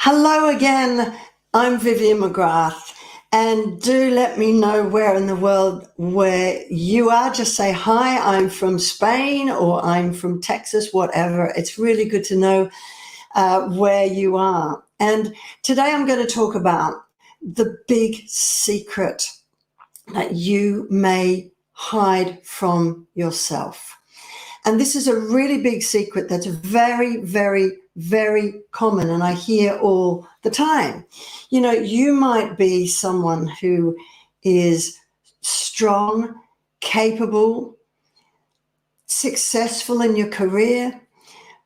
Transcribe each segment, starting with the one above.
Hello again, I'm Vivian McGrath, and do let me know where in the world where you are. Just say hi, I'm from Spain or I'm from Texas, whatever. It's really good to know where you are. And today I'm going to talk about the big secret that you may hide from yourself. And this is a really big secret that's very, very, very common, and I hear all the time. You know, you might be someone who is strong, capable, successful in your career.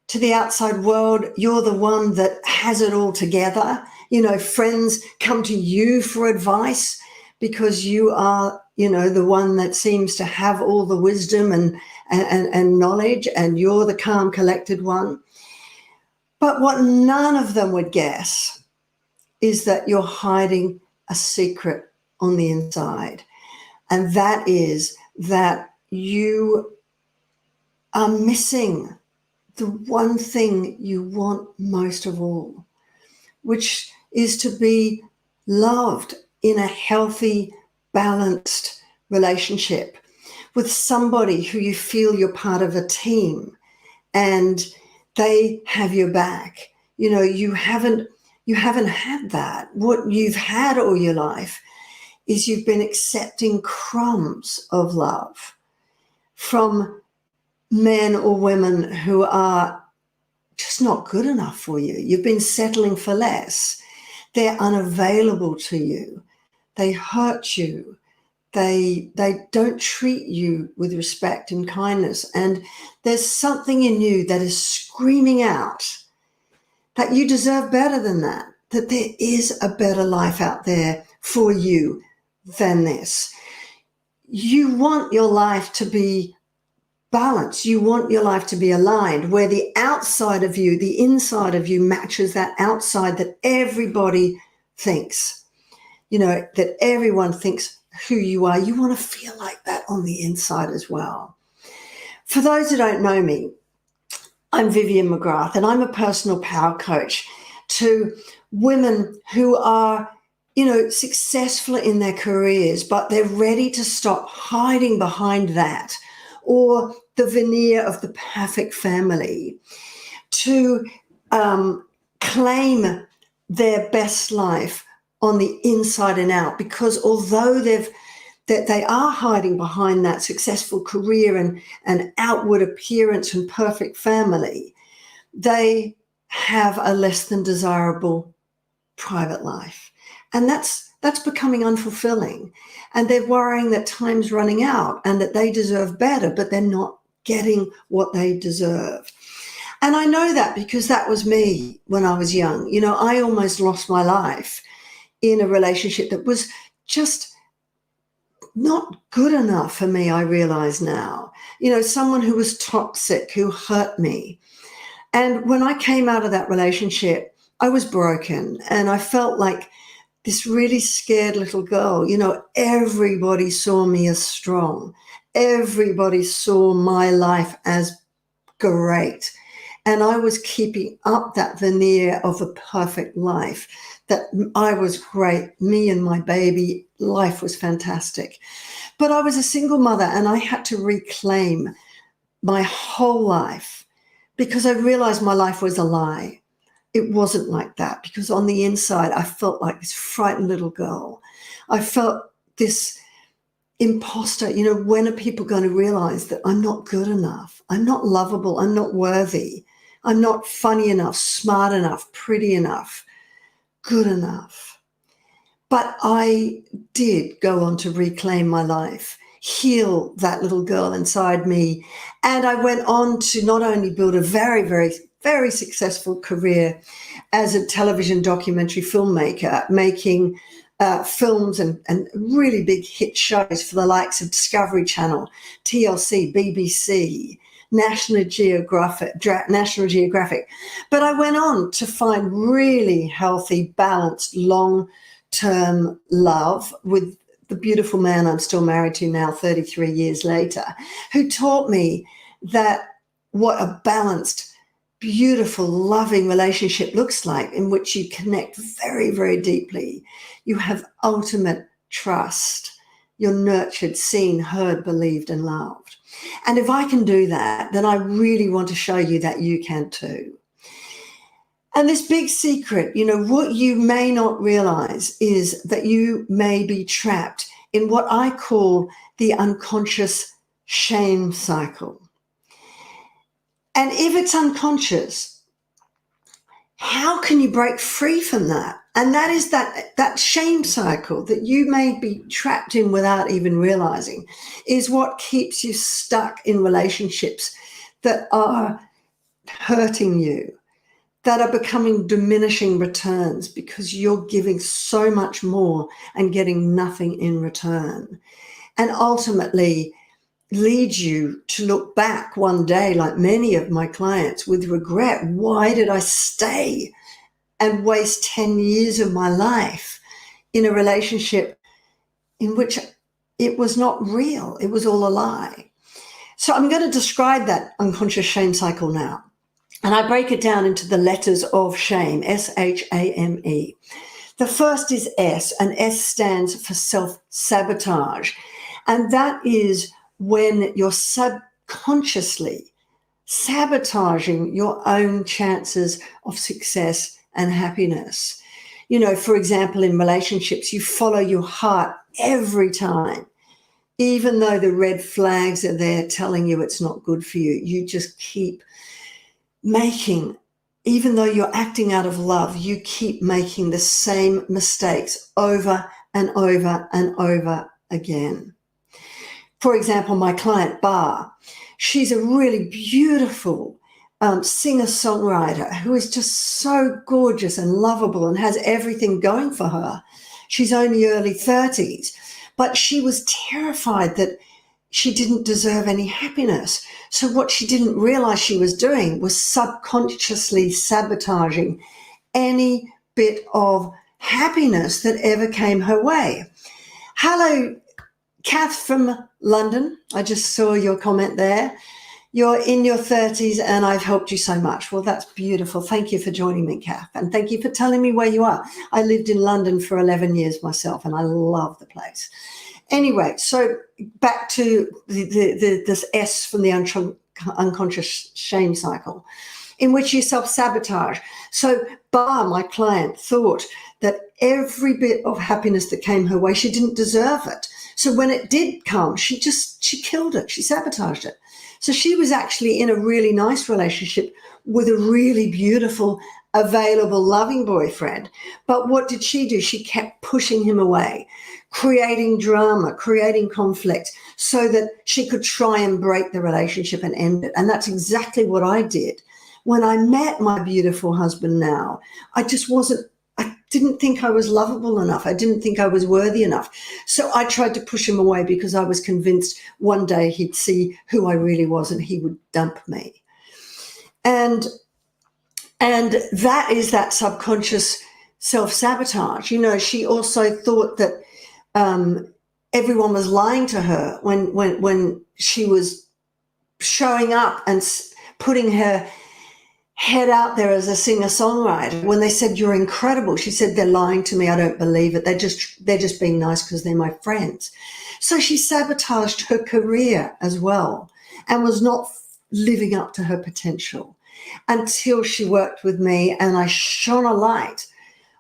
To the outside world, you're the one that has it all together. You know, friends come to you for advice because you are, the one that seems to have all the wisdom and knowledge, and you're the calm, collected one. But what none of them would guess is that you're hiding a secret on the inside. And that is that you are missing the one thing you want most of all, which is to be loved in a healthy, balanced relationship with somebody who you feel you're part of a team and they have your back. You know, you haven't had that. What you've had all your life is you've been accepting crumbs of love from men or women who are just not good enough for you. You've been settling for less. They're unavailable to you. They hurt you. They don't treat you with respect and kindness. And there's something in you that is screaming out that you deserve better than that there is a better life out there for you than this. You want your life to be balanced. You want your life to be aligned, where the outside of you, the inside of you matches that outside that everybody thinks, that everyone thinks who you are. You want to feel like that on the inside as well. For those who don't know me, I'm Vivian McGrath, and I'm a personal power coach to women who are, successful in their careers, but they're ready to stop hiding behind that or the veneer of the perfect family, to claim their best life on the inside and out. Because although they are hiding behind that successful career and outward appearance and perfect family, they have a less than desirable private life. And that's becoming unfulfilling. And they're worrying that time's running out and that they deserve better, but they're not getting what they deserve. And I know that because that was me when I was young. I almost lost my life in a relationship that was just not good enough for me, I realize now. Someone who was toxic, who hurt me. And when I came out of that relationship, I was broken and I felt like this really scared little girl. Everybody saw me as strong. Everybody saw my life as great. And I was keeping up that veneer of a perfect life, that I was great. Me and my baby, life was fantastic. But I was a single mother and I had to reclaim my whole life because I realized my life was a lie. It wasn't like that, because on the inside, I felt like this frightened little girl. I felt this imposter. When are people going to realize that I'm not good enough? I'm not lovable. I'm not worthy. I'm not funny enough, smart enough, pretty enough, good enough. But I did go on to reclaim my life, heal that little girl inside me. And I went on to not only build a very, very, very successful career as a television documentary filmmaker, making films and really big hit shows for the likes of Discovery Channel, TLC, BBC, National Geographic. But I went on to find really healthy, balanced, long-term love with the beautiful man I'm still married to now, 33 years later, who taught me that what a balanced beautiful, loving relationship looks like, in which you connect very, very deeply. You have ultimate trust. You're nurtured, seen, heard, believed, and loved. And if I can do that, then I really want to show you that you can too. And this big secret, what you may not realize is that you may be trapped in what I call the unconscious shame cycle. And if it's unconscious, how can you break free from that? And that is that shame cycle that you may be trapped in without even realizing is what keeps you stuck in relationships that are hurting you, that are becoming diminishing returns because you're giving so much more and getting nothing in return. And ultimately leads you to look back one day, like many of my clients, with regret. Why did I stay and waste 10 years of my life in a relationship in which it was not real? It was all a lie. So I'm going to describe that unconscious shame cycle now. And I break it down into the letters of shame, S-H-A-M-E. The first is S, and S stands for self-sabotage. And that is when you're subconsciously sabotaging your own chances of success and happiness. For example, in relationships, you follow your heart every time. Even though the red flags are there telling you it's not good for you, you just keep making, even though you're acting out of love, you keep making the same mistakes over and over and over again. For example, my client, Bar, she's a really beautiful singer-songwriter who is just so gorgeous and lovable and has everything going for her. She's only early 30s, but she was terrified that she didn't deserve any happiness. So what she didn't realize she was doing was subconsciously sabotaging any bit of happiness that ever came her way. Hello, Kath from London. I just saw your comment there. You're in your 30s and I've helped you so much. Well, that's beautiful. Thank you for joining me, Kath. And thank you for telling me where you are. I lived in London for 11 years myself and I love the place. Anyway, so back to this S from the unconscious shame cycle, in which you self-sabotage. So Bar, my client, thought that every bit of happiness that came her way, she didn't deserve it. So when it did come, she killed it. She sabotaged it. So she was actually in a really nice relationship with a really beautiful, available, loving boyfriend. But what did she do? She kept pushing him away, creating drama, creating conflict so that she could try and break the relationship and end it. And that's exactly what I did. When I met my beautiful husband now, I didn't think I was lovable enough. I didn't think I was worthy enough. So I tried to push him away because I was convinced one day he'd see who I really was and he would dump me. And that is that subconscious self-sabotage. She also thought that everyone was lying to her when she was showing up and putting her head out there as a singer-songwriter. When they said, "You're incredible," she said, "They're lying to me. I don't believe it. They're just being nice because they're my friends." So she sabotaged her career as well and was not living up to her potential until she worked with me and I shone a light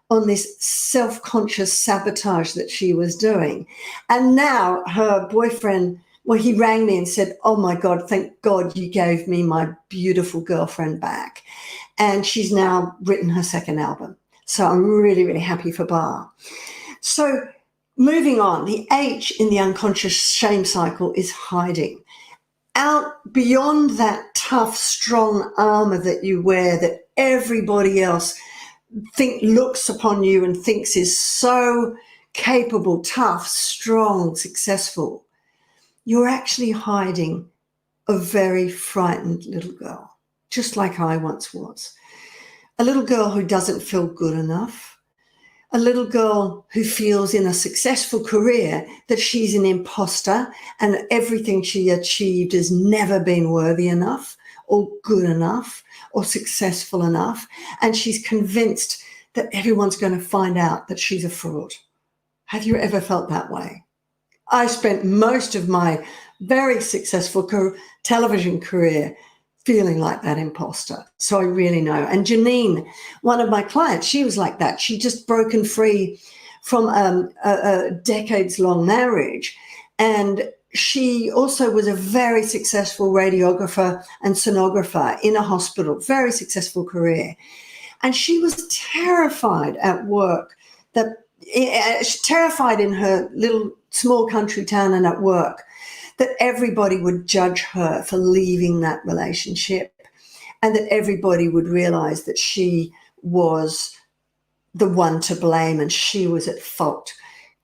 on this self-conscious sabotage that she was doing. And now her boyfriend, well, he rang me and said, "Oh my God, thank God you gave me my beautiful girlfriend back." And she's now written her second album. So I'm really, really happy for Bar. So moving on, the H in the unconscious shame cycle is hiding. Out beyond that tough, strong armor that you wear that everybody else looks upon you and thinks is so capable, tough, strong, successful, you're actually hiding a very frightened little girl, just like I once was. A little girl who doesn't feel good enough. A little girl who feels in a successful career that she's an imposter and everything she achieved has never been worthy enough or good enough or successful enough. And she's convinced that everyone's going to find out that she's a fraud. Have you ever felt that way? I spent most of my very successful television career feeling like that imposter. So I really know. And Janine, one of my clients, she was like that. She just broken free from a decades-long marriage. And she also was a very successful radiographer and sonographer in a hospital, very successful career. And she was terrified at work, terrified in her little small country town and at work, that everybody would judge her for leaving that relationship and that everybody would realize that she was the one to blame and she was at fault.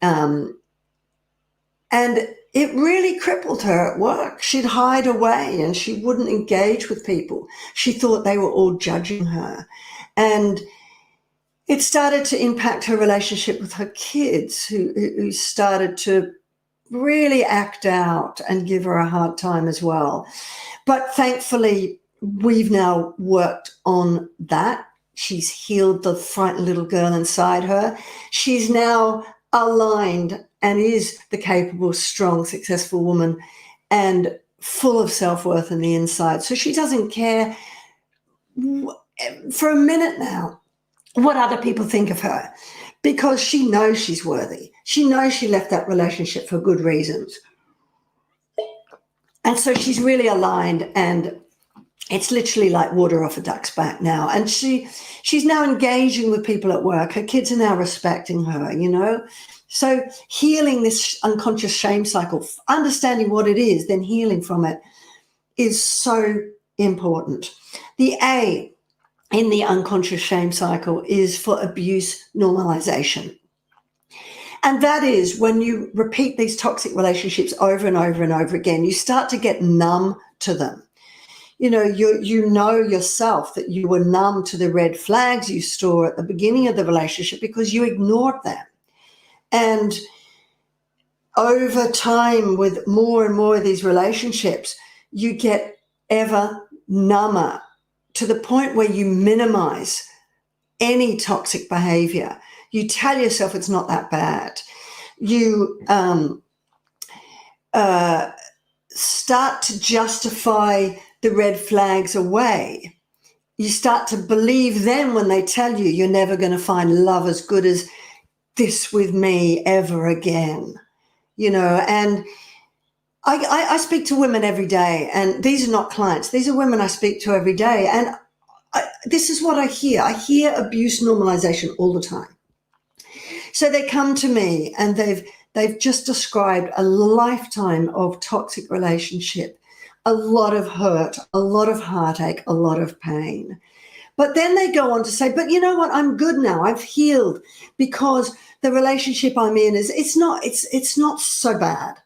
And it really crippled her at work. She'd hide away and she wouldn't engage with people. She thought they were all judging her. And it started to impact her relationship with her kids, who started to really act out and give her a hard time as well. But thankfully, we've now worked on that. She's healed the frightened little girl inside her. She's now aligned and is the capable, strong, successful woman and full of self-worth on the inside. So she doesn't care for a minute now what other people think of her, because she knows she's worthy. She knows she left that relationship for good reasons. And so she's really aligned, and it's literally like water off a duck's back now. And she's now engaging with people at work. Her kids are now respecting her, you know. So healing this unconscious shame cycle, understanding what it is, then healing from it is so important. The A in the unconscious shame cycle is for abuse normalization. And that is when you repeat these toxic relationships over and over and over again, you start to get numb to them. You know yourself that you were numb to the red flags you saw at the beginning of the relationship because you ignored them. And over time, with more and more of these relationships, you get ever number to the point where you minimize any toxic behavior. You tell yourself it's not that bad. You start to justify the red flags away. You start to believe them when they tell you you're never going to find love as good as this with me ever again. You know, and I speak to women every day, and these are not clients. These are women I speak to every day. And this is what I hear. I hear abuse normalization all the time. So they come to me and they've just described a lifetime of toxic relationship, a lot of hurt, a lot of heartache, a lot of pain. But then they go on to say, but you know what? I'm good now. I've healed because the relationship I'm in it's not so bad.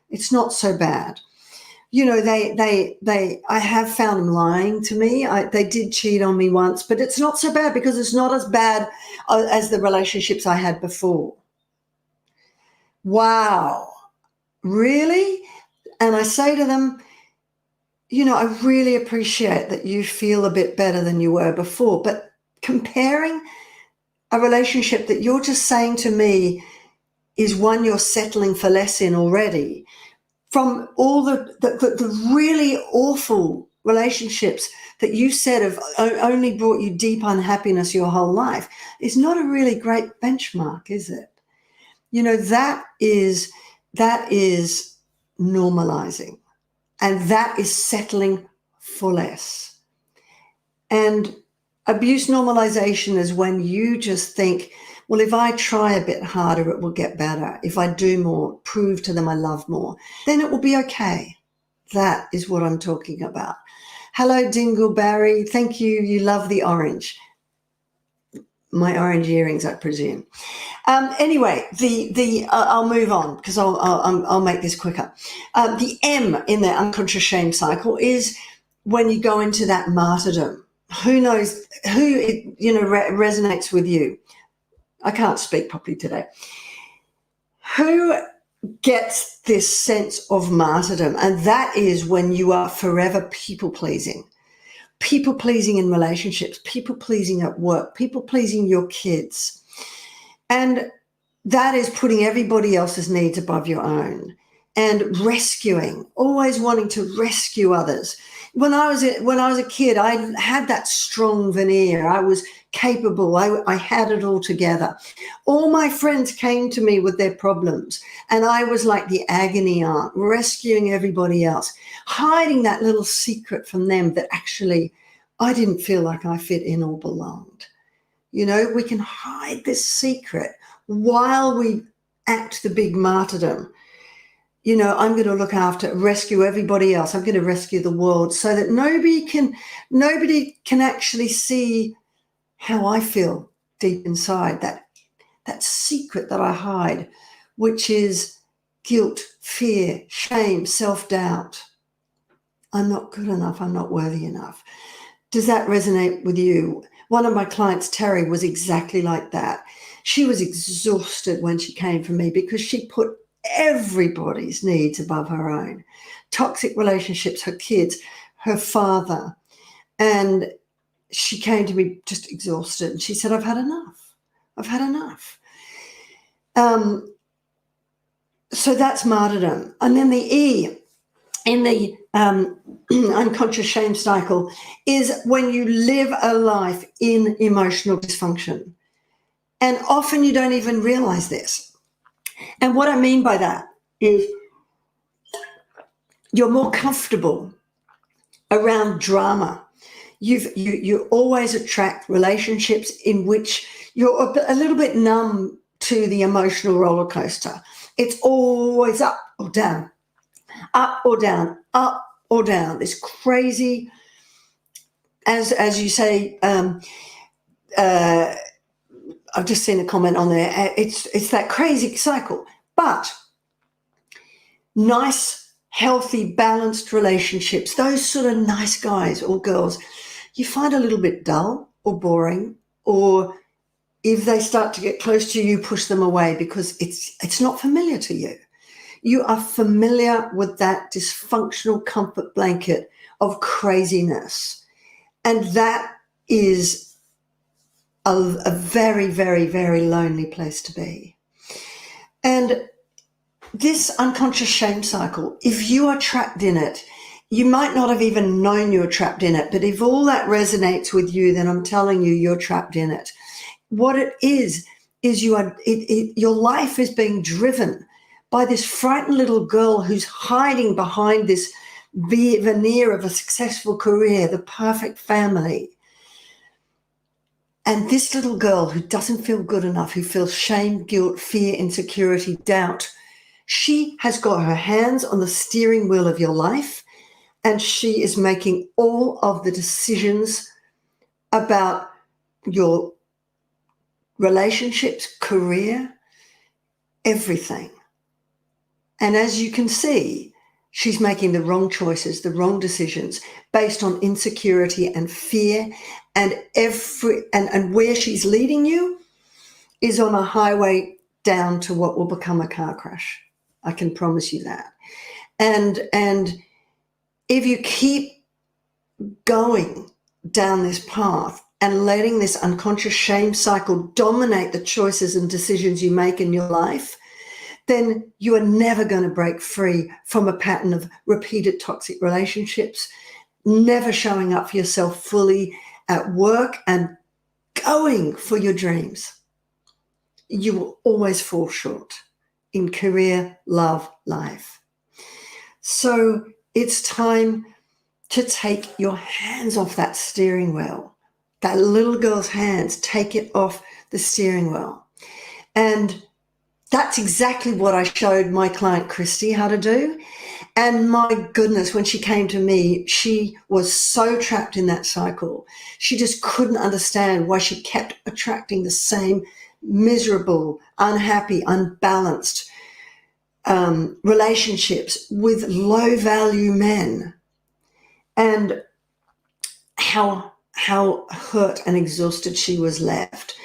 It's not so bad. You know, I have found them lying to me. They did cheat on me once, but it's not so bad because it's not as bad as the relationships I had before. Wow. Really? And I say to them, you know, I really appreciate that you feel a bit better than you were before, but comparing a relationship that you're just saying to me is one you're settling for less in already, from all the really awful relationships that you said have only brought you deep unhappiness your whole life, is not a really great benchmark, is it? You know, that is normalizing, and that is settling for less. And abuse normalization is when you just think, well, if I try a bit harder, it will get better. If I do more, prove to them I love more, then it will be okay. That is what I'm talking about. Hello, Dingleberry. Thank you. You love the orange. My orange earrings, I presume. Anyway, I'll move on because I'll make this quicker. The M in the unconscious shame cycle is when you go into that martyrdom. Who knows who resonates with you? I can't speak properly today. Who gets this sense of martyrdom? And that is when you are forever people pleasing. people pleasing in relationships, people pleasing at work, people pleasing your kids. And that is putting everybody else's needs above your own and rescuing, always wanting to rescue others. When I was a kid, I had that strong veneer. I was capable. I had it all together. All my friends came to me with their problems, and I was like the agony aunt, rescuing everybody else, hiding that little secret from them that actually I didn't feel like I fit in or belonged. You know, we can hide this secret while we act the big martyrdom. You know, I'm going to rescue everybody else. I'm going to rescue the world, so that nobody can actually see how I feel deep inside, that secret that I hide, which is guilt, fear, shame, self-doubt. I'm not good enough. I'm not worthy enough. Does that resonate with you? One of my clients, Terry, was exactly like that. She was exhausted when she came for me because she put everybody's needs above her own. Toxic relationships, her kids, her father. And she came to me just exhausted. And she said, I've had enough. I've had enough. So that's martyrdom. And then the E in the unconscious shame cycle is when you live a life in emotional dysfunction. And often you don't even realize this. And what I mean by that is you're more comfortable around drama. You always attract relationships in which you're a little bit numb to the emotional roller coaster. It's always up or down, up or down, up or down. This crazy, as you say, I've just seen a comment on there. It's that crazy cycle. But nice, healthy, balanced relationships, those sort of nice guys or girls, you find a little bit dull or boring, or if they start to get close to you, push them away because it's not familiar to you. You are familiar with that dysfunctional comfort blanket of craziness. And that is a very, very, very lonely place to be. And this unconscious shame cycle, if you are trapped in it, you might not have even known you were trapped in it, but if all that resonates with you, then I'm telling you, you're trapped in it. What it is your life is being driven by this frightened little girl who's hiding behind this veneer of a successful career, the perfect family. And this little girl who doesn't feel good enough, who feels shame, guilt, fear, insecurity, doubt, she has got her hands on the steering wheel of your life, and she is making all of the decisions about your relationships, career, everything. And as you can see, she's making the wrong choices, the wrong decisions based on insecurity and fear, and where she's leading you is on a highway down to what will become a car crash. I can promise you that. And if you keep going down this path and letting this unconscious shame cycle dominate the choices and decisions you make in your life, then you are never going to break free from a pattern of repeated toxic relationships, never showing up for yourself fully at work and going for your dreams. You will always fall short in career, love, life. So it's time to take your hands off that steering wheel. That little girl's hands, take it off the steering wheel. And that's exactly what I showed my client Christy how to do. And my goodness, when she came to me, she was so trapped in that cycle. She just couldn't understand why she kept attracting the same miserable, unhappy, unbalanced relationships with low-value men, and how hurt and exhausted she was left.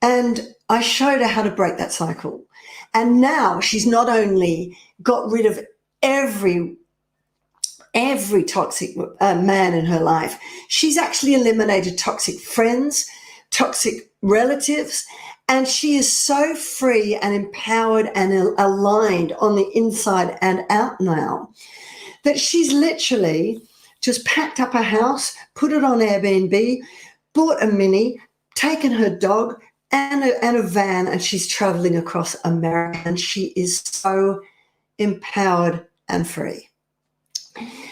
And I showed her how to break that cycle. And now she's not only got rid of every every toxic man in her life. She's actually eliminated toxic friends, toxic relatives, and she is so free and empowered and aligned on the inside and out now that she's literally just packed up her house, put it on Airbnb, bought a Mini, taken her dog and a van, and she's traveling across America, and she is so empowered and free.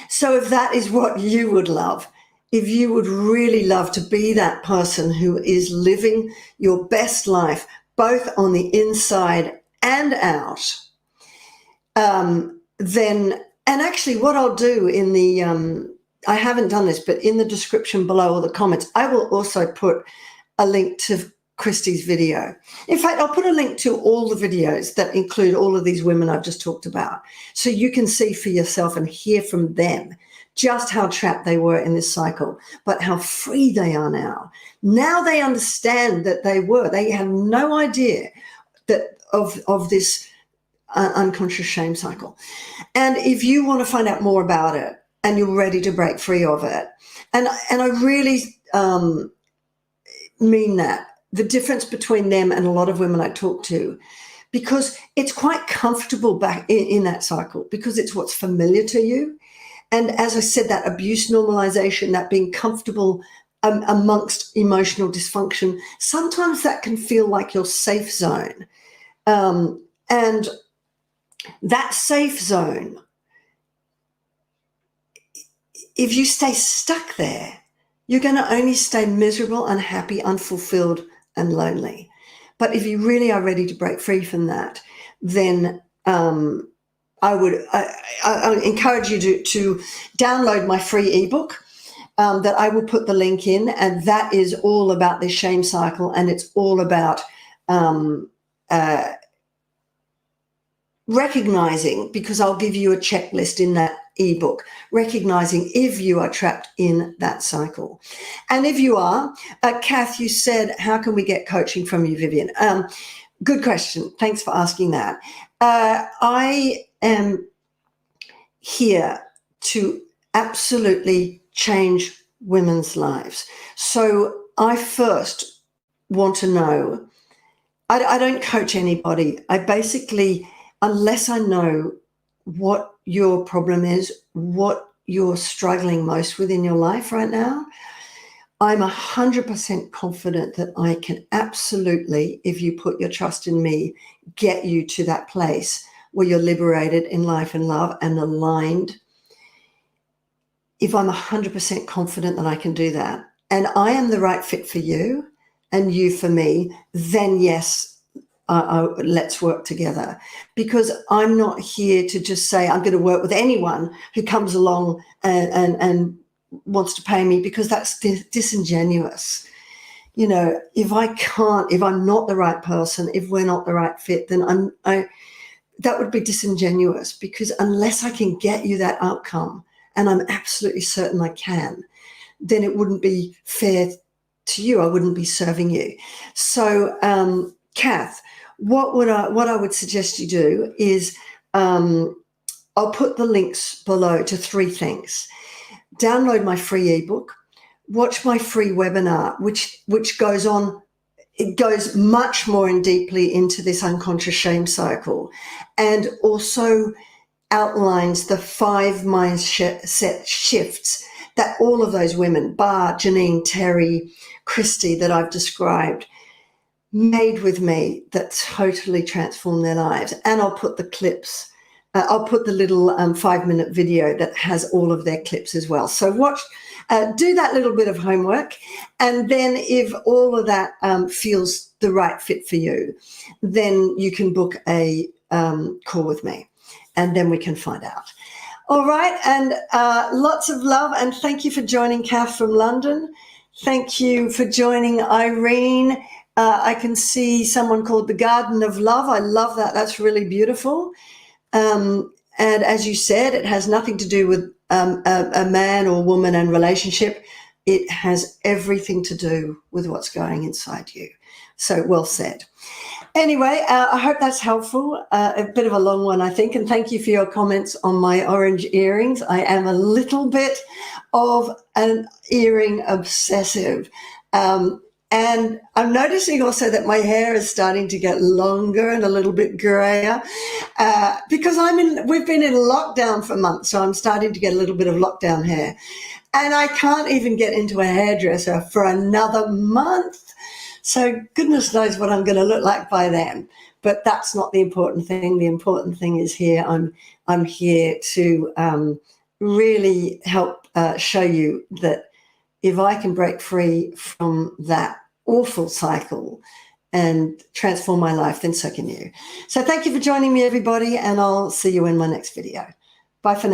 So if that is what you would love, if you would really love to be that person who is living your best life, both on the inside and out, then, and actually what I'll do in the, I haven't done this, but in the description below or the comments, I will also put a link to Christy's video. In fact, I'll put a link to all the videos that include all of these women I've just talked about, so you can see for yourself and hear from them just how trapped they were in this cycle, but how free they are now. Now they understand that they had no idea that of this unconscious shame cycle. And if you want to find out more about it and you're ready to break free of it, and I really mean that, the difference between them and a lot of women I talk to, because it's quite comfortable back in that cycle, because it's what's familiar to you. And as I said, that abuse normalization, that being comfortable amongst emotional dysfunction, sometimes that can feel like your safe zone. And that safe zone, if you stay stuck there, you're going to only stay miserable, unhappy, unfulfilled, and lonely. But if you really are ready to break free from that, then I would encourage you to download my free ebook that I will put the link in, and that is all about this shame cycle, and it's all about recognizing, because I'll give you a checklist in that ebook, recognizing if you are trapped in that cycle. And if you are, Kath, you said, how can we get coaching from you, Vivian? Good question. Thanks for asking that. I am here to absolutely change women's lives. So I first want to know, I don't coach anybody. I basically, unless I know what your problem is, what you're struggling most with in your life right now, I'm 100% confident that I can absolutely, if you put your trust in me, get you to that place where you're liberated in life and love and aligned. If I'm 100% confident that I can do that, and I am the right fit for you and you for me, then yes, let's work together. Because I'm not here to just say I'm going to work with anyone who comes along and wants to pay me, because that's disingenuous. You know, if I'm not the right person, if we're not the right fit, then that would be disingenuous, because unless I can get you that outcome, and I'm absolutely certain I can, then it wouldn't be fair to you. I wouldn't be serving you. So, Kath, what I would suggest you do is, I'll put the links below to 3 things. Download my free ebook, watch my free webinar, which goes on. It goes much more in deeply into this unconscious shame cycle, and also outlines the 5 mindset shifts that all of those women, Bar, Janine, Terry, Christy, that I've described, made with me, that totally transformed their lives. And I'll put the clips, I'll put the little 5-minute video that has all of their clips as well. So watch, do that little bit of homework. And then if all of that feels the right fit for you, then you can book a call with me, and then we can find out. All right. And lots of love. And thank you for joining, Kath from London. Thank you for joining, Irene. I can see someone called the Garden of Love. I love that. That's really beautiful. And as you said, it has nothing to do with a man or woman and relationship. It has everything to do with what's going inside you. So well said. Anyway, I hope that's helpful. A bit of a long one, I think. And thank you for your comments on my orange earrings. I am a little bit of an earring obsessive. And I'm noticing also that my hair is starting to get longer and a little bit grayer because we've been in lockdown for months. So I'm starting to get a little bit of lockdown hair. And I can't even get into a hairdresser for another month. So goodness knows what I'm going to look like by then. But that's not the important thing. The important thing is here. I'm here to really help show you that if I can break free from that awful cycle and transform my life, then so can you. So thank you for joining me, everybody, and I'll see you in my next video. Bye for now.